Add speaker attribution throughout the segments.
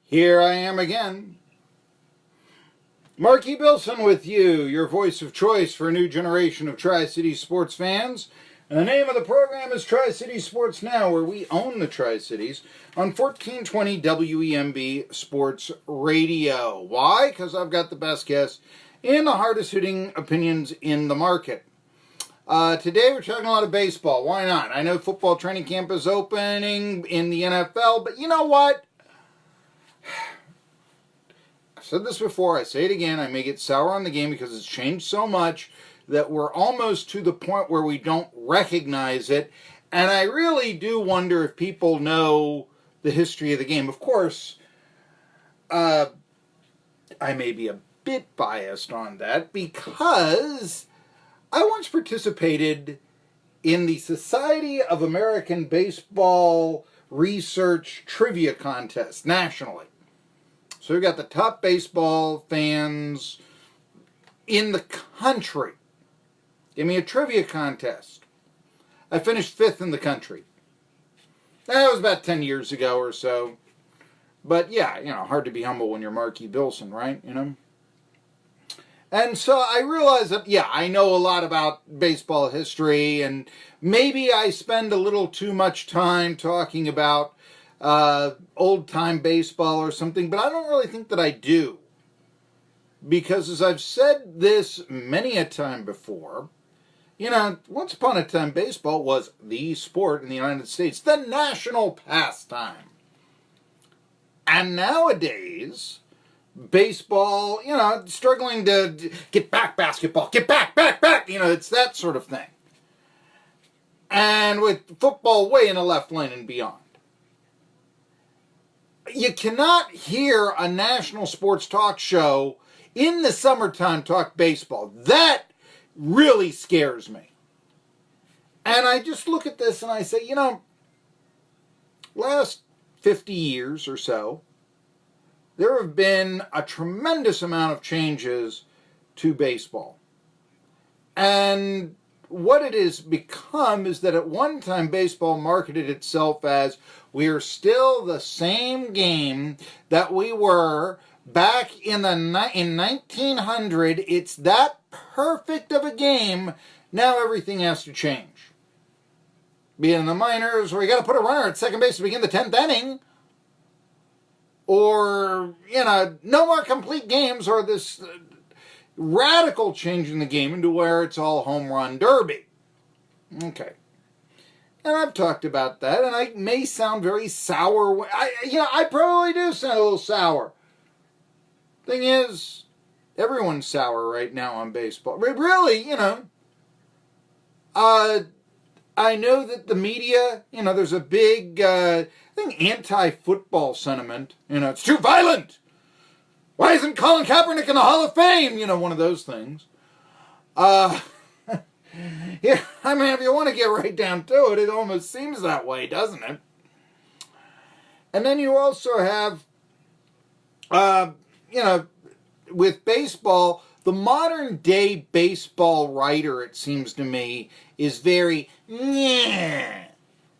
Speaker 1: Here I am again. Marky Billson with you, your voice of choice for a new generation of Tri-City sports fans. And the name of the program is Tri-City Sports Now, where we own the Tri-Cities on 1420 WEMB Sports Radio. Why? Because I've got the best guests and the hardest-hitting opinions in the market. Today we're talking a lot of baseball. Why not? I know football training camp is opening in the NFL, but you know what? I've said this before, I say it again, I may get sour on the game because it's changed so much that we're almost to the point where we don't recognize it, and I really do wonder if people know the history of the game. Of course, I may be a bit biased on that because I once participated in the Society of American Baseball Research Trivia Contest nationally. So we've got the top baseball fans in the country. Give me a trivia contest. I finished 5th in the country. That was about 10 years ago or so. But yeah, hard to be humble when you're Marky Billson, right? And so I realized that, I know a lot about baseball history, and maybe I spend a little too much time talking about old-time baseball or something, but I don't really think that I do. Because as I've said this many a time before, once upon a time baseball was the sport in the United States, the national pastime. And nowadays, baseball, struggling to get back basketball, get back, it's that sort of thing. And with football way in the left lane and beyond. You cannot hear a national sports talk show in the summertime talk baseball. That really scares me. And I just look at this and I say, last 50 years or so, there have been a tremendous amount of changes to baseball. And what it has become is that at one time baseball marketed itself as we're still the same game that we were back in 1900. It's that perfect of a game. Now everything has to change. Be it in the minors, where you got to put a runner at second base to begin the 10th inning. Or, no more complete games, or this radical change in the game into where it's all home run derby. Okay. And I've talked about that, and I may sound very sour. I probably do sound a little sour. Thing is, everyone's sour right now on baseball. Really, I know that the media, there's a big, anti-football sentiment. It's too violent. Why isn't Colin Kaepernick in the Hall of Fame? One of those things. Yeah, if you want to get right down to it, it almost seems that way, doesn't it? And then you also have, with baseball, the modern day baseball writer, it seems to me, is very, Craig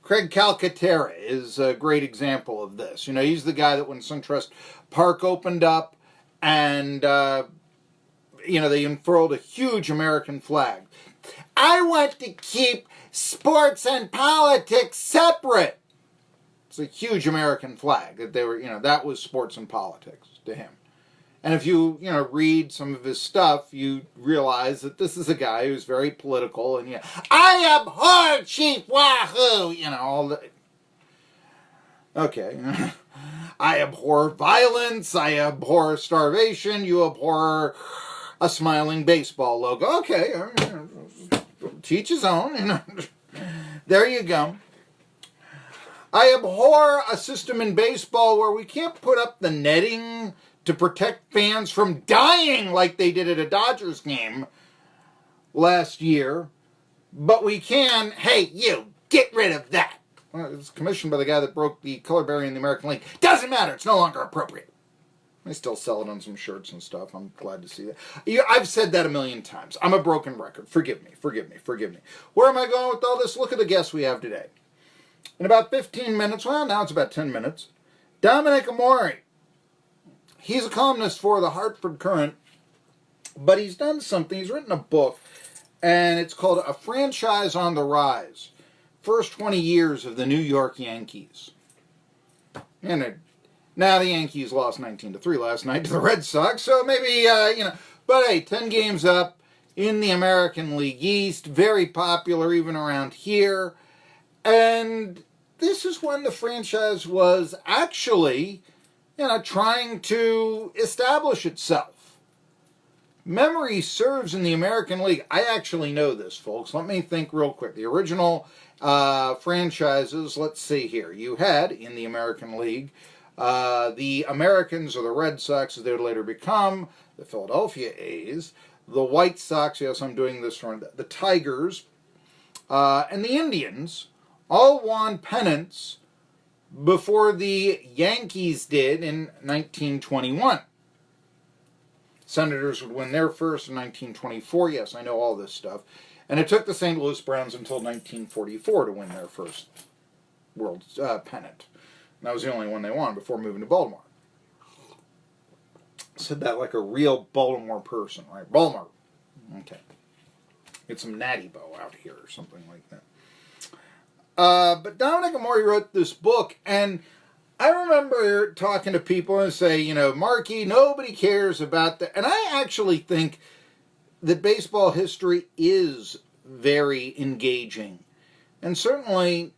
Speaker 1: Calcaterra is a great example of this. He's the guy that when SunTrust Park opened up and, they unfurled a huge American flag. I want to keep sports and politics separate. It's a huge American flag that they were, that was sports and politics to him. And if you, read some of his stuff, you realize that this is a guy who's very political and, I abhor Chief Wahoo, all the... Okay. I abhor violence, I abhor starvation, you abhor a smiling baseball logo. Okay, teach his own, There you go. I abhor a system in baseball where we can't put up the netting to protect fans from dying like they did at a Dodgers game last year. But we can, hey, you, get rid of that. Well, it was commissioned by the guy that broke the color barrier in the American League. Doesn't matter, it's no longer appropriate. They still sell it on some shirts and stuff. I'm glad to see that. I've said that a million times. I'm a broken record. Forgive me. Where am I going with all this? Look at the guests we have today. In about 15 minutes, well, now it's about 10 minutes, Dominic Amore He's a columnist for the Hartford Courant, but he's done something. He's written a book, and it's called A Franchise on the Rise. First 20 years of the New York Yankees. And now the Yankees lost 19-3 last night to the Red Sox, so maybe, but hey, 10 games up in the American League East, very popular even around here. And this is when the franchise was actually, trying to establish itself. Memory serves in the American League. I actually know this, folks. Let me think real quick. The original franchises, let's see here. You had, in the American League, the Americans, or the Red Sox, as they would later become, the Philadelphia A's, the White Sox, yes, I'm doing this from the Tigers, and the Indians, all won pennants before the Yankees did in 1921. Senators would win their first in 1924. Yes, I know all this stuff. And it took the St. Louis Browns until 1944 to win their first World pennant. And that was the only one they won before moving to Baltimore. Said that like a real Baltimore person, right? Baltimore. Okay. Get some Natty Bow out here or something like that. But Dominic Amore wrote this book, and I remember talking to people and say, Marky, nobody cares about that. And I actually think that baseball history is very engaging. And certainly,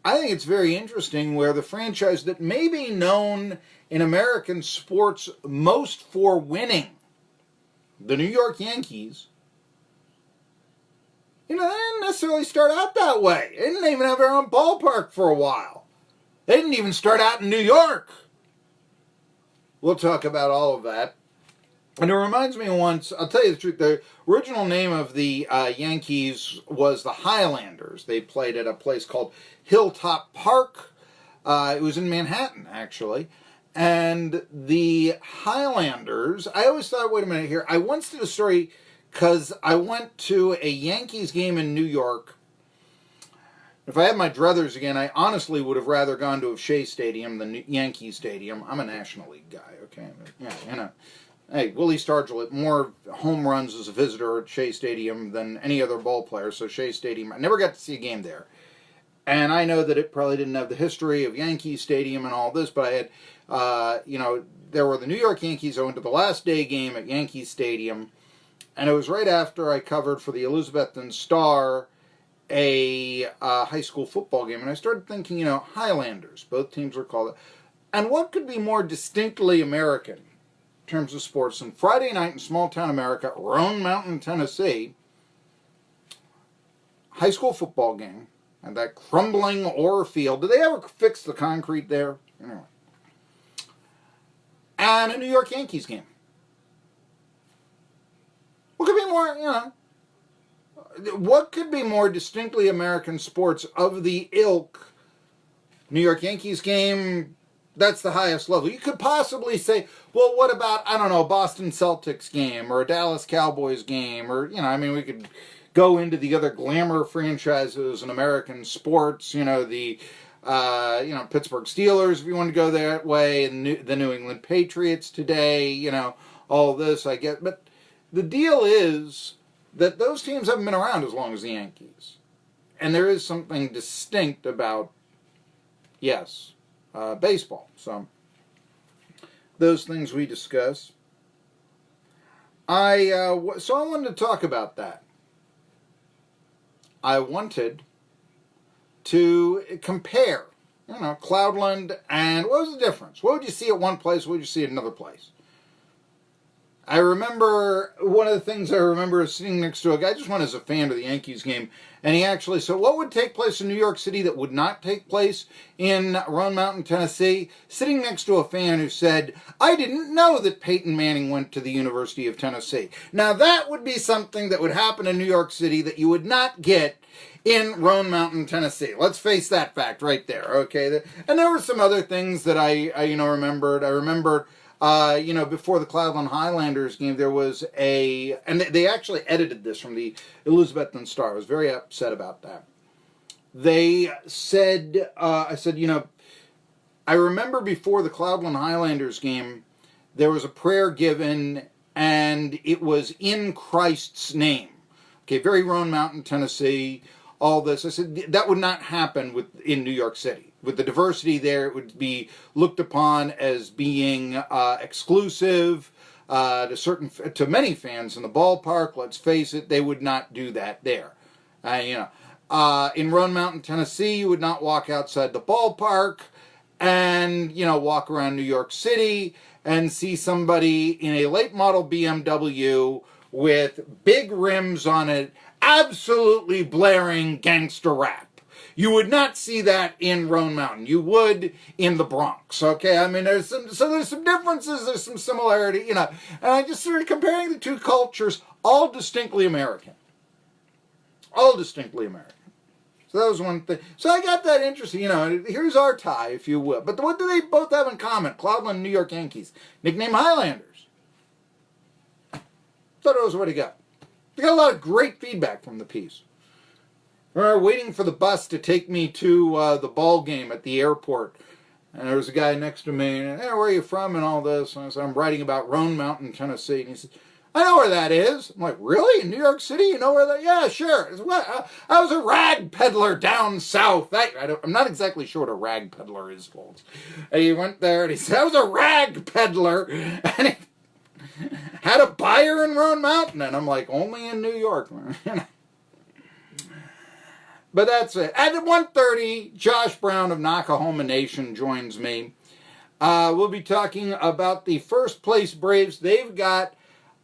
Speaker 1: I think it's very interesting where the franchise that may be known in American sports most for winning, the New York Yankees, they didn't necessarily start out that way. They didn't even have their own ballpark for a while. They didn't even start out in New York. We'll talk about all of that. And it reminds me of once, I'll tell you the truth, the original name of the Yankees was the Highlanders. They played at a place called Hilltop Park. It was in Manhattan, actually. And the Highlanders, I always thought, wait a minute here, I once did a story because I went to a Yankees game in New York. If I had my druthers again, I honestly would have rather gone to a Shea Stadium than Yankee Stadium. I'm a National League guy, okay? Yeah, Hey, Willie Stargell hit more home runs as a visitor at Shea Stadium than any other ball player, so Shea Stadium, I never got to see a game there. And I know that it probably didn't have the history of Yankee Stadium and all this, but I had, there were the New York Yankees. I went to the last day game at Yankee Stadium, and it was right after I covered for the Elizabethton Star a high school football game, and I started thinking, Highlanders, both teams were called it. And what could be more distinctly American in terms of sports than Friday night in small town America, Roan Mountain, Tennessee, high school football game, and that crumbling ore field. Did they ever fix the concrete there? Anyway. And a New York Yankees game. What could be more, what could be more distinctly American sports of the ilk? New York Yankees game, that's the highest level. You could possibly say, well, what about, a Boston Celtics game or a Dallas Cowboys game or, we could go into the other glamour franchises in American sports, the Pittsburgh Steelers, if you want to go that way, and the New England Patriots today, all this, I get. But the deal is that those teams haven't been around as long as the Yankees. And there is something distinct about, baseball. So, those things we discuss. So I wanted to talk about that. I wanted to compare, Cloudland and what was the difference? What would you see at one place? What would you see at another place? I remember, one of the things I remember is sitting next to a guy, just one as a fan of the Yankees game, and he actually said, what would take place in New York City that would not take place in Roan Mountain, Tennessee? Sitting next to a fan who said, I didn't know that Peyton Manning went to the University of Tennessee. Now that would be something that would happen in New York City that you would not get in Roan Mountain, Tennessee. Let's face that fact right there, okay? And there were some other things that I remembered. I remembered, before the Cloudland Highlanders game, there was and they actually edited this from the Elizabethton Star. I was very upset about that. They said, I remember before the Cloudland Highlanders game, there was a prayer given, and it was in Christ's name. Okay, very Roan Mountain, Tennessee, all this. I said, that would not happen in New York City. With the diversity there, it would be looked upon as being exclusive to many fans in the ballpark. Let's face it, they would not do that there. In Roan Mountain, Tennessee, you would not walk outside the ballpark and, walk around New York City and see somebody in a late model BMW with big rims on it, absolutely blaring gangster rap. You would not see that in Roan Mountain. You would in the Bronx, okay? I mean, there's some differences, there's some similarity, and I just started comparing the two cultures, all distinctly American. All distinctly American. So that was one thing. So I got that interesting, here's our tie, if you will. But what do they both have in common? Cloudland, New York Yankees. Nickname Highlanders. Thought it was the way to go. We got a lot of great feedback from the piece. We were waiting for the bus to take me to the ball game at the airport. And there was a guy next to me, and, hey, where are you from, and all this. And I said, I'm writing about Roan Mountain, Tennessee. And he said, I know where that is. I'm like, really? In New York City? You know where that is? Yeah, sure. Said, what? I was a rag peddler down south. I'm not exactly sure what a rag peddler is, folks. And he went there, and he said, I was a rag peddler. And he had a buyer in Roan Mountain. And I'm like, only in New York. But that's it. At 1:30, Josh Brown of Knockahoma Nation joins me. We'll be talking about the first place Braves. They've got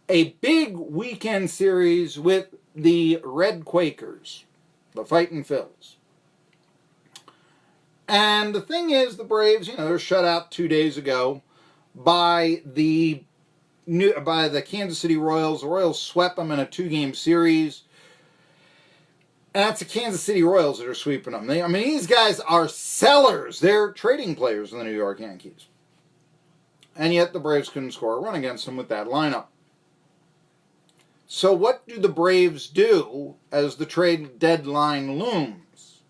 Speaker 1: a big weekend series with the Red Quakers, the Fightin' Phils. And the thing is, the Braves, they're shut out 2 days ago by the Kansas City Royals. The Royals swept them in a 2-game series. And that's the Kansas City Royals that are sweeping them. These guys are sellers. They're trading players in the New York Yankees. And yet the Braves couldn't score a run against them with that lineup. So what do the Braves do as the trade deadline looms?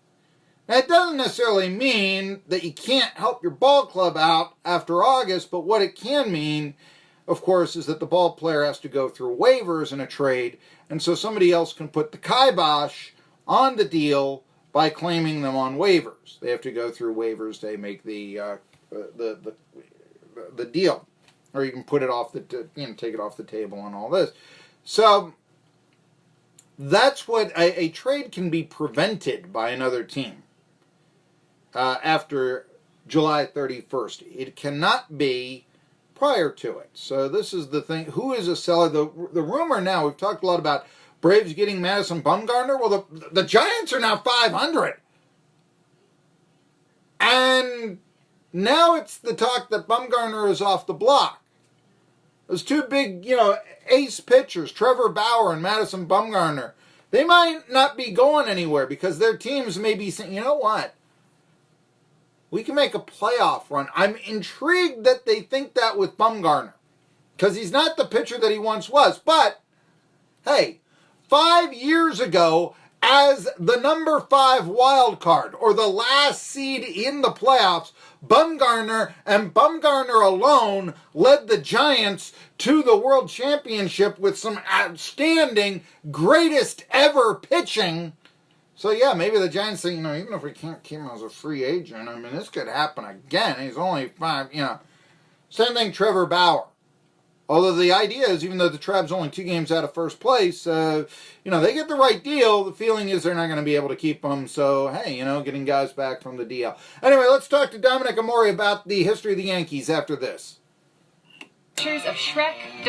Speaker 1: Now, it doesn't necessarily mean that you can't help your ball club out after August, but what it can mean, of course, is that the ball player has to go through waivers in a trade, and so somebody else can put the kibosh on the deal by claiming them on waivers. They have to go through waivers to make the deal, or you can put it off take it off the table and all this. So that's what a trade can be prevented by another team after July 31st. It cannot be prior to it. So this is the thing. Who is a seller? The rumor now, we've talked a lot about Braves getting Madison Bumgarner. Well, the Giants are now 500. And now it's the talk that Bumgarner is off the block. Those two big, ace pitchers, Trevor Bauer and Madison Bumgarner, they might not be going anywhere because their teams may be saying, you know what? We can make a playoff run. I'm intrigued that they think that with Bumgarner because he's not the pitcher that he once was. But, hey, 5 years ago, as the number 5 wild card, or the last seed in the playoffs, Bumgarner and Bumgarner alone led the Giants to the World Championship with some outstanding, greatest ever pitching. So yeah, maybe the Giants say, even if we can't keep him as a free agent, this could happen again. He's only 5, Same thing, Trevor Bauer. Although the idea is, even though the Treb's only 2 games out of first place, they get the right deal. The feeling is they're not going to be able to keep them. So, hey, getting guys back from the DL. Anyway, let's talk to Dominic Amore about the history of the Yankees after this.
Speaker 2: Pictures of Shrek.